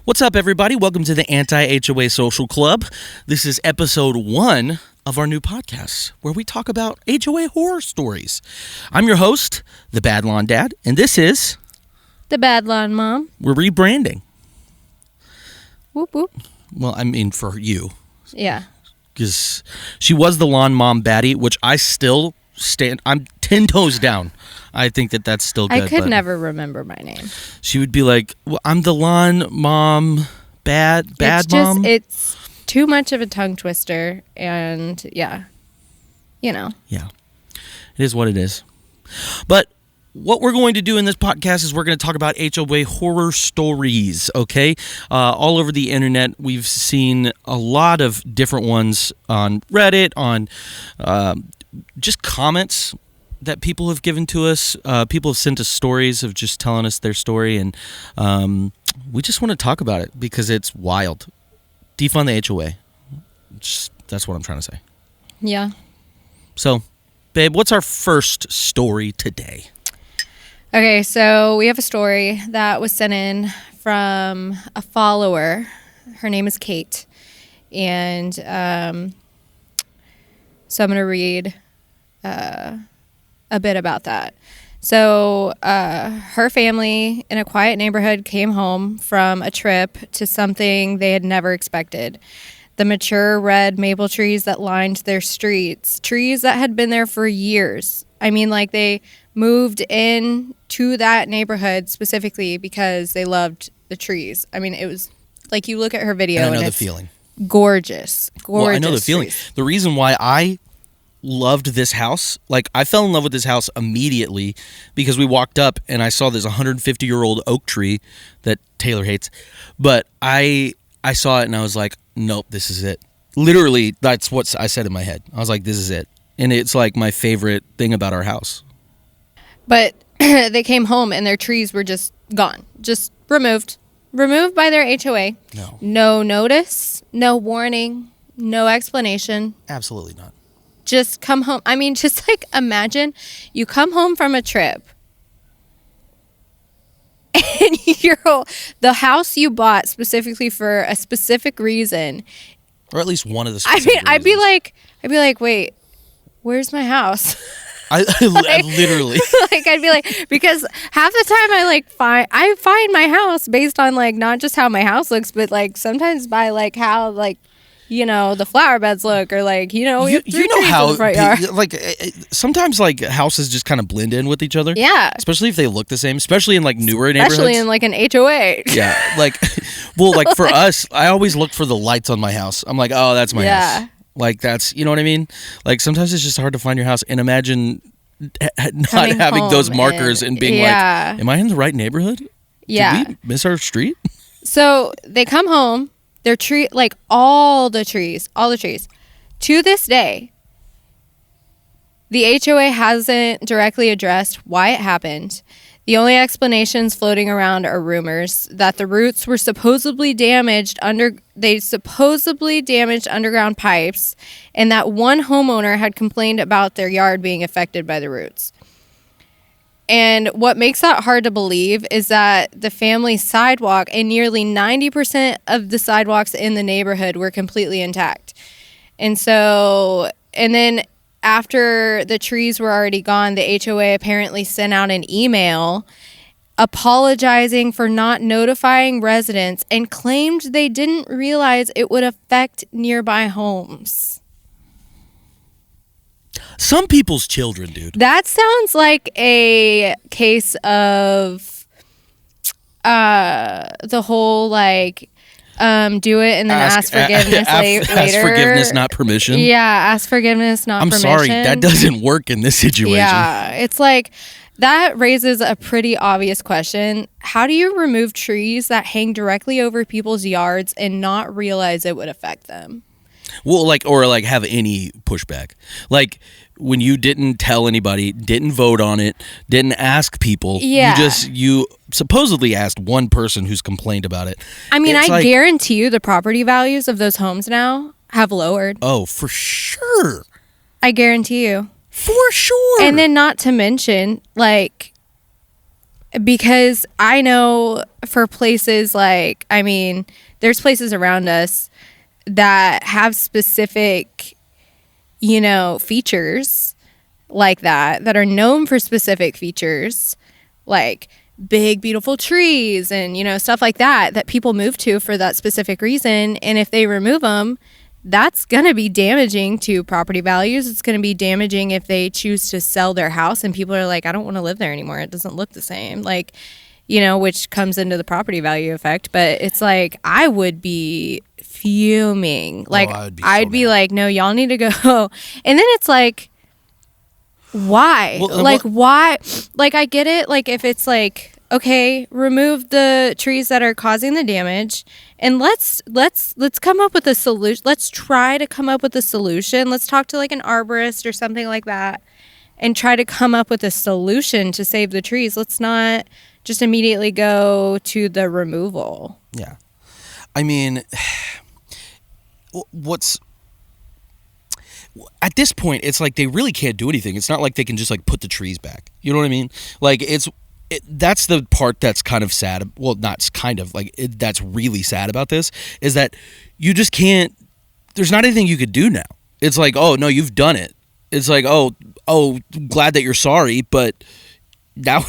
What's up, everybody? Welcome to the HOA Social Club. This is episode 1 of our new podcast, where we talk about HOA horror stories. I'm your host, the Bad Lawn Dad, and this is... the Bad Lawn Mom. We're rebranding. Whoop, whoop. Well, I mean, for you. Yeah. Because she was the Lawn Mom Baddie, which I still stand... I'm 10 toes down. I think that's still good. I could never remember my name. She would be like, well, I'm the Lawn Mom Bad Mom. It's too much of a tongue twister, and yeah. You know. Yeah. It is what it is. But what we're going to do in this podcast is we're going to talk about HOA horror stories, okay? All over the internet, we've seen a lot of different ones on Reddit, on just comments that people have given to us. People have sent us stories of just telling us their story, and we just want to talk about it because it's wild. Defund the HOA. That's what I'm trying to say. Yeah. So, babe, what's our first story today? Okay, so we have a story that was sent in from a follower. Her name is Kate. And so I'm going to read a bit about that. So her family in a quiet neighborhood came home from a trip to something they had never expected. The mature red maple trees that lined their streets, trees that had been there for years. I mean, like, they moved in to that neighborhood specifically because they loved the trees. I mean, it was like, you look at her video and I know and the feeling. Gorgeous. Well, I know the feeling. Trees. The reason why I loved this house, like, I fell in love with this house immediately because we walked up and I saw this 150-year-old oak tree that Taylor hates, but I saw it and I was like, nope, this is it. Literally, that's what I said in my head. I was like, this is it. And it's like my favorite thing about our house. But they came home and their trees were just gone, just removed by their HOA. No notice, no warning, no explanation. Absolutely not. Just come home. I mean, just like, imagine you come home from a trip and the house you bought specifically for a specific reason, or at least one of the specific reasons. I'd be like, wait, where's my house? I literally like, I'd be like, because half the time I find my house based on, like, not just how my house looks, but, like, sometimes by, like, how, like, you know, the flower beds look, or, like, you know how like, sometimes, like, houses just kind of blend in with each other. Yeah. Especially if they look the same, especially in, like, newer neighborhoods. Especially in, like, an HOA. Yeah. Like, well, like, for us, I always look for the lights on my house. I'm like, oh, that's my house. Like, that's, you know what I mean? Like, sometimes it's just hard to find your house, and imagine not having those markers and being like, am I in the right neighborhood? Yeah. Did we miss our street? So they come home. Their tree, like, all the trees, to this day, the HOA hasn't directly addressed why it happened. The only explanations floating around are rumors that the roots were supposedly damaged underground pipes, and that one homeowner had complained about their yard being affected by the roots. And what makes that hard to believe is that the family's sidewalk and nearly 90% of the sidewalks in the neighborhood were completely intact. And then after the trees were already gone, the HOA apparently sent out an email apologizing for not notifying residents and claimed they didn't realize it would affect nearby homes. Some people's children, dude. That sounds like a case of the whole, like, do it and then ask forgiveness later. Ask forgiveness, not permission. Yeah, ask forgiveness, not permission. I'm sorry, that doesn't work in this situation. Yeah, it's like, that raises a pretty obvious question. How do you remove trees that hang directly over people's yards and not realize it would affect them? Well, like, or like have any pushback. Like, when you didn't tell anybody, didn't vote on it, didn't ask people. Yeah. You supposedly asked one person who's complained about it. I mean, I guarantee you the property values of those homes now have lowered. Oh, for sure. I guarantee you. For sure. And then not to mention, like, because I know for places like, I mean, there's places around us that have specific, features like that are known for specific features, like big, beautiful trees and, stuff like that people move to for that specific reason. And if they remove them, that's going to be damaging to property values. It's going to be damaging if they choose to sell their house and people are like, I don't want to live there anymore. It doesn't look the same. Like, which comes into the property value effect. But it's like, I would be fuming. Like, I'd be like, no, y'all need to go. And then it's like, why? Why? Like, I get it. Like, if it's like, okay, remove the trees that are causing the damage, and let's come up with a solution. Let's try to come up with a solution. Let's talk to like an arborist or something like that, and try to come up with a solution to save the trees. Let's not just immediately go to the removal. Yeah, I mean, at this point, it's like they really can't do anything. It's not like they can just like put the trees back. You know what I mean? Like that's the part that's kind of sad. Well, not kind of like that's really sad about this is that you just can't. There's not anything you could do now. It's like, oh no, you've done it. It's like, oh, glad that you're sorry, but now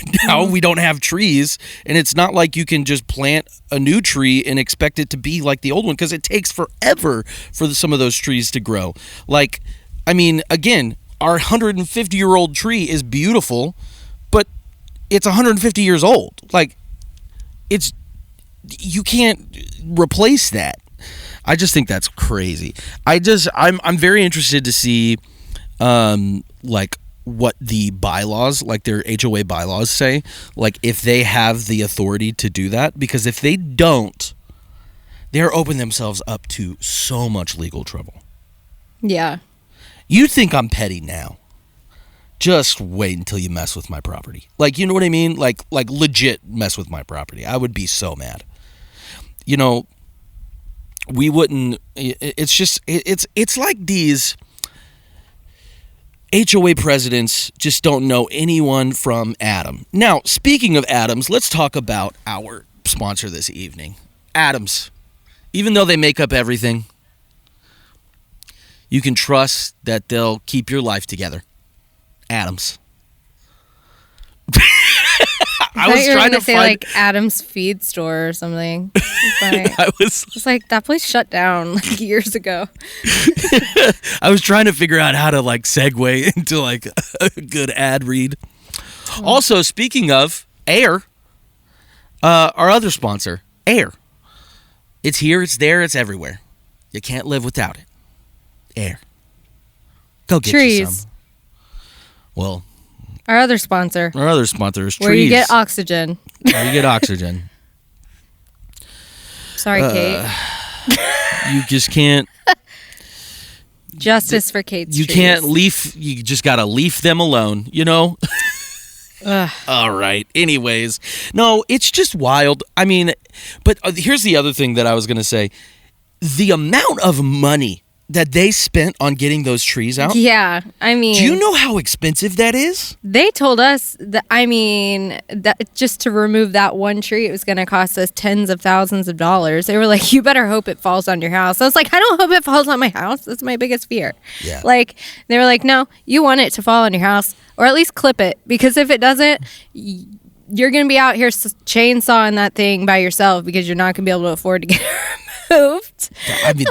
we don't have trees, and it's not like you can just plant a new tree and expect it to be like the old one because it takes forever for some of those trees to grow. Like, I mean, again, our 150-year-old tree is beautiful, but it's 150 years old. Like, you can't replace that. I just think that's crazy. I'm very interested to see, like, what the bylaws, like their HOA bylaws say, like if they have the authority to do that, because if they don't, they're opening themselves up to so much legal trouble. Yeah. You think I'm petty now. Just wait until you mess with my property. Like, you know what I mean? Like legit mess with my property. I would be so mad. We wouldn't, it's just, it's like these HOA presidents just don't know anyone from Adam. Now, speaking of Adams, let's talk about our sponsor this evening, Adams. Even though they make up everything, you can trust that they'll keep your life together. Adams. I was trying to say like Adam's Feed Store or something. It's like that place shut down like years ago. I was trying to figure out how to like segue into like a good ad read. Also, speaking of Air, our other sponsor, Air. It's here, it's there, it's everywhere. You can't live without it. Air. Go get you some. Well, our other sponsor is Trees. Where you get oxygen. Sorry, Kate. You just can't. Justice for Kate's You trees. Can't leaf. You just got to leave them alone, All right. Anyways. No, it's just wild. I mean, but here's the other thing that I was going to say. The amount of money that they spent on getting those trees out. Yeah, I mean, do you know how expensive that is? They told us that, that just to remove that one tree, it was going to cost us tens of thousands of dollars. They were like, you better hope it falls on your house. I was like, I don't hope it falls on my house. That's my biggest fear. Yeah. Like, they were like, no, you want it to fall on your house, or at least clip it, because if it doesn't, you're going to be out here chainsawing that thing by yourself because you're not going to be able to afford to get it removed. I mean,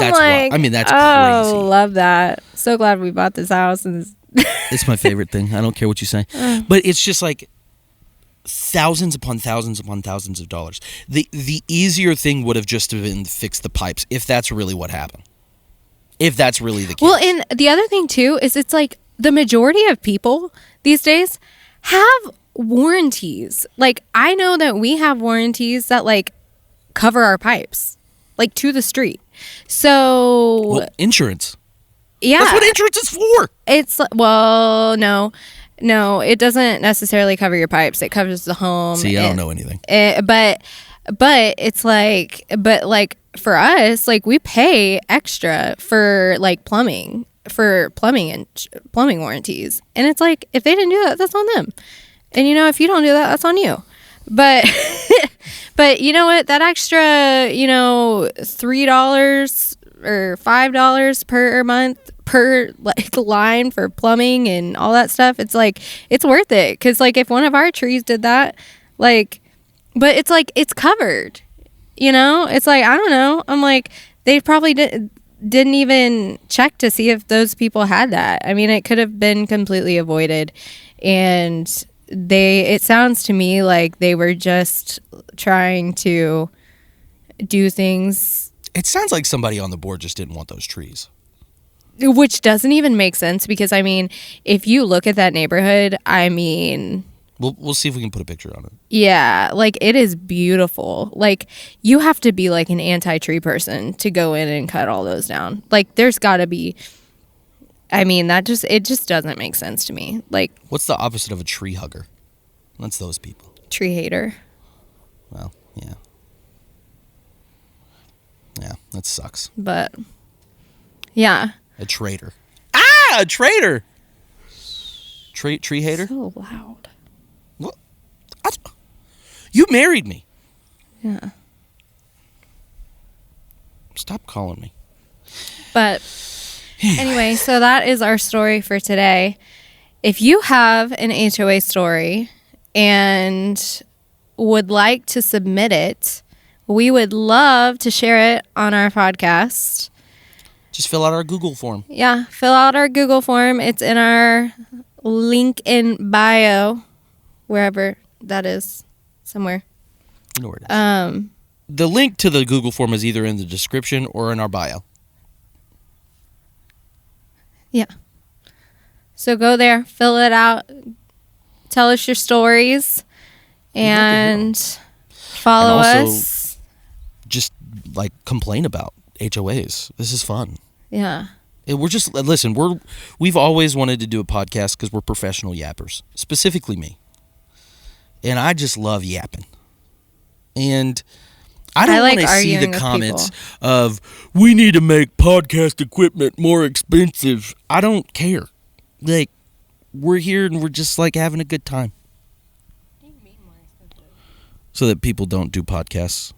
that's that's crazy. Oh, love that. So glad we bought this house. And it's my favorite thing. I don't care what you say. But it's just like thousands upon thousands upon thousands of dollars. The easier thing would have just been fix the pipes, if that's really what happened. If that's really the case. Well, and the other thing too is it's like the majority of people these days have warranties. Like, I know that we have warranties that like cover our pipes, like to the street. So, well, insurance. Yeah, that's what insurance is for. It's no, it doesn't necessarily cover your pipes. It covers the home. See, I don't know anything. But it's like, for us, like we pay extra for like plumbing warranties, and it's like if they didn't do that, that's on them. And if you don't do that, that's on you. But but you know what? That extra, $3 or $5 per month per like line for plumbing and all that stuff, it's like it's worth it. Because like if one of our trees did that, like, but it's like it's covered. It's like, I don't know. I'm like, they probably didn't even check to see if those people had that. I mean, it could have been completely avoided. And it sounds to me like they were just trying to do things. It sounds like somebody on the board just didn't want those trees. Which doesn't even make sense because, I mean, if you look at that neighborhood, I mean... We'll see if we can put a picture on it. Yeah, like, it is beautiful. Like, you have to be, like, an anti-tree person to go in and cut all those down. Like, there's got to be... I mean, it just doesn't make sense to me. Like... What's the opposite of a tree hugger? That's those people. Tree hater. Well, yeah. Yeah, that sucks. But, yeah. A traitor. Ah, a traitor! Tree hater? So loud. What? You married me. Yeah. Stop calling me. But anyway, so that is our story for today. If you have an HOA story and would like to submit it, we would love to share it on our podcast. Just fill out our Google form. Yeah, fill out our Google form. It's in our link in bio, wherever that is, somewhere. You know where it is. The link to the Google form is either in the description or in our bio. Yeah. So go there, fill it out, tell us your stories, and follow us. Just like complain about HOAs. This is fun. Yeah. We've always wanted to do a podcast because we're professional yappers, specifically me. And I just love yapping. And I don't want to see the comments of, we need to make podcast equipment more expensive. I don't care. Like, we're here and we're just like having a good time. So that people don't do podcasts.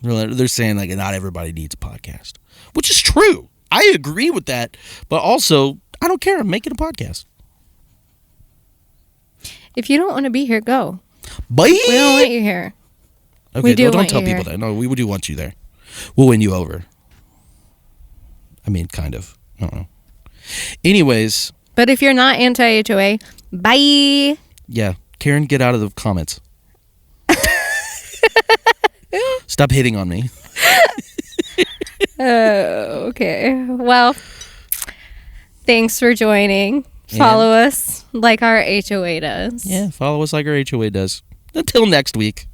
They're saying like not everybody needs a podcast, which is true. I agree with that, but also I don't care. I'm making a podcast. If you don't want to be here, go. Bye. We don't want you here. Okay, don't tell people that. No, we do want you there. We'll win you over. I mean, kind of. I don't know. Anyways. But if you're not anti-HOA, bye. Yeah, Karen, get out of the comments. Stop hitting on me. Okay. Well, thanks for joining. Follow us like our HOA does. Yeah, follow us like our HOA does. Until next week.